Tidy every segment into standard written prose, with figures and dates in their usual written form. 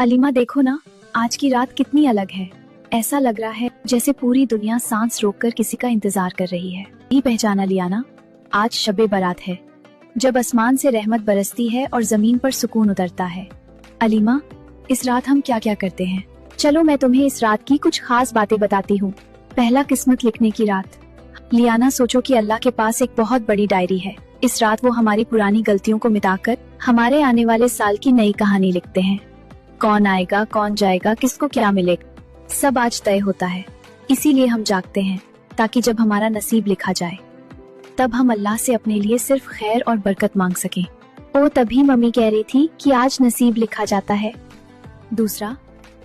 अलीमा देखो ना, आज की रात कितनी अलग है। ऐसा लग रहा है जैसे पूरी दुनिया सांस रोककर किसी का इंतजार कर रही है। ये पहचाना लिया ना, आज शबे बारात है, जब आसमान से रहमत बरसती है और जमीन पर सुकून उतरता है। अलीमा, इस रात हम क्या क्या करते हैं? चलो मैं तुम्हें इस रात की कुछ खास बातें बताती हूँ। पहला, किस्मत लिखने की रात। लियाना, सोचो कि अल्लाह के पास एक बहुत बड़ी डायरी है। इस रात वो हमारी पुरानी गलतियों को मिटाकर हमारे आने वाले साल की नई कहानी लिखते हैं। कौन आएगा, कौन जाएगा, किसको क्या मिलेगा, सब आज तय होता है। इसीलिए हम जागते हैं, ताकि जब हमारा नसीब लिखा जाए तब हम अल्लाह से अपने लिए सिर्फ खैर और बरकत मांग सकें। ओ, तभी मम्मी कह रही थी कि आज नसीब लिखा जाता है। दूसरा,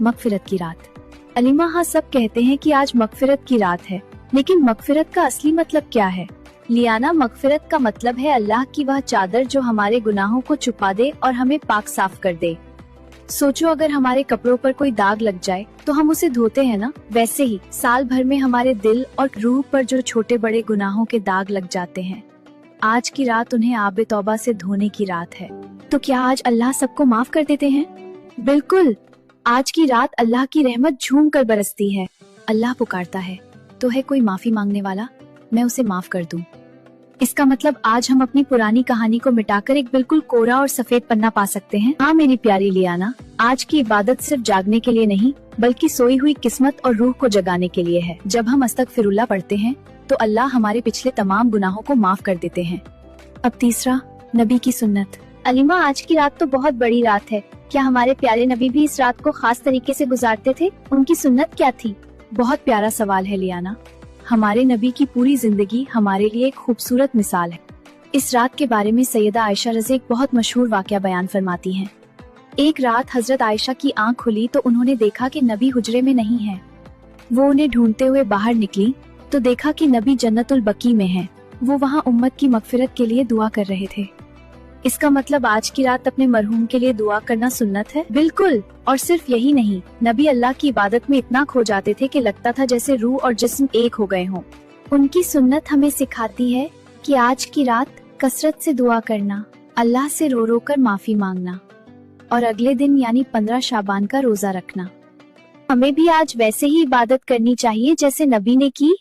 मगफिरत की रात। अलीमा, हाँ, सब कहते हैं कि आज मगफिरत की रात है, लेकिन मगफिरत का असली मतलब क्या है? लियाना, मगफिरत का मतलब है अल्लाह की वह चादर जो हमारे गुनाहों को छुपा दे और हमें पाक साफ कर दे। सोचो, अगर हमारे कपड़ों पर कोई दाग लग जाए तो हम उसे धोते हैं ना, वैसे ही साल भर में हमारे दिल और रूह पर जो छोटे बड़े गुनाहों के दाग लग जाते हैं, आज की रात उन्हें आबे तौबा से धोने की रात है। तो क्या आज अल्लाह सबको माफ कर देते हैं? बिल्कुल, आज की रात अल्लाह की रहमत झूम कर बरसती है। अल्लाह पुकारता है, तो है कोई माफी मांगने वाला, मैं उसे माफ कर दूं। इसका मतलब आज हम अपनी पुरानी कहानी को मिटाकर एक बिल्कुल कोरा और सफेद पन्ना पा सकते हैं। हाँ मेरी प्यारी लियाना, आज की इबादत सिर्फ जागने के लिए नहीं, बल्कि सोई हुई किस्मत और रूह को जगाने के लिए है। जब हम अस्तगफिरुल्लाह पढ़ते हैं तो अल्लाह हमारे पिछले तमाम गुनाहों को माफ कर देते हैं। अब तीसरा, नबी की सुन्नत। अलीमा, आज की रात तो बहुत बड़ी रात है। क्या हमारे प्यारे नबी भी इस रात को खास तरीके से गुजारते थे? उनकी सुन्नत क्या थी? बहुत प्यारा सवाल है लियाना। हमारे नबी की पूरी जिंदगी हमारे लिए एक खूबसूरत मिसाल है। इस रात के बारे में सैयदा आयशा रज़ी एक बहुत मशहूर वाकया बयान फरमाती हैं। एक रात हजरत आयशा की आंख खुली तो उन्होंने देखा कि नबी हुजरे में नहीं है। वो उन्हें ढूंढते हुए बाहर निकली तो देखा कि नबी जन्नतुल बकी में हैं। वो वहाँ उम्मत की मगफिरत के लिए दुआ कर रहे थे। इसका मतलब आज की रात अपने मरहूम के लिए दुआ करना सुन्नत है? बिल्कुल। और सिर्फ यही नहीं, नबी अल्लाह की इबादत में इतना खो जाते थे कि लगता था जैसे रूह और जिस्म एक हो गए हों। उनकी सुन्नत हमें सिखाती है कि आज की रात कसरत से दुआ करना, अल्लाह से रो रो कर माफी मांगना और अगले दिन यानी 15 शाबान का रोजा रखना। हमें भी आज वैसे ही इबादत करनी चाहिए जैसे नबी ने की।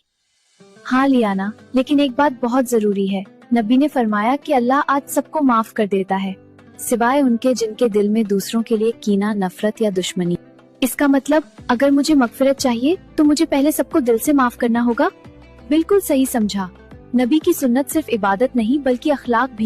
हाँ लियाना, लेकिन एक बात बहुत जरूरी है। नबी ने फरमाया कि अल्लाह आज सबको माफ कर देता है, सिवाय उनके जिनके दिल में दूसरों के लिए कीना, नफरत या दुश्मनी। इसका मतलब अगर मुझे मगफिरत चाहिए तो मुझे पहले सबको दिल से माफ करना होगा। बिल्कुल सही समझा। नबी की सुन्नत सिर्फ इबादत नहीं बल्कि अखलाक भी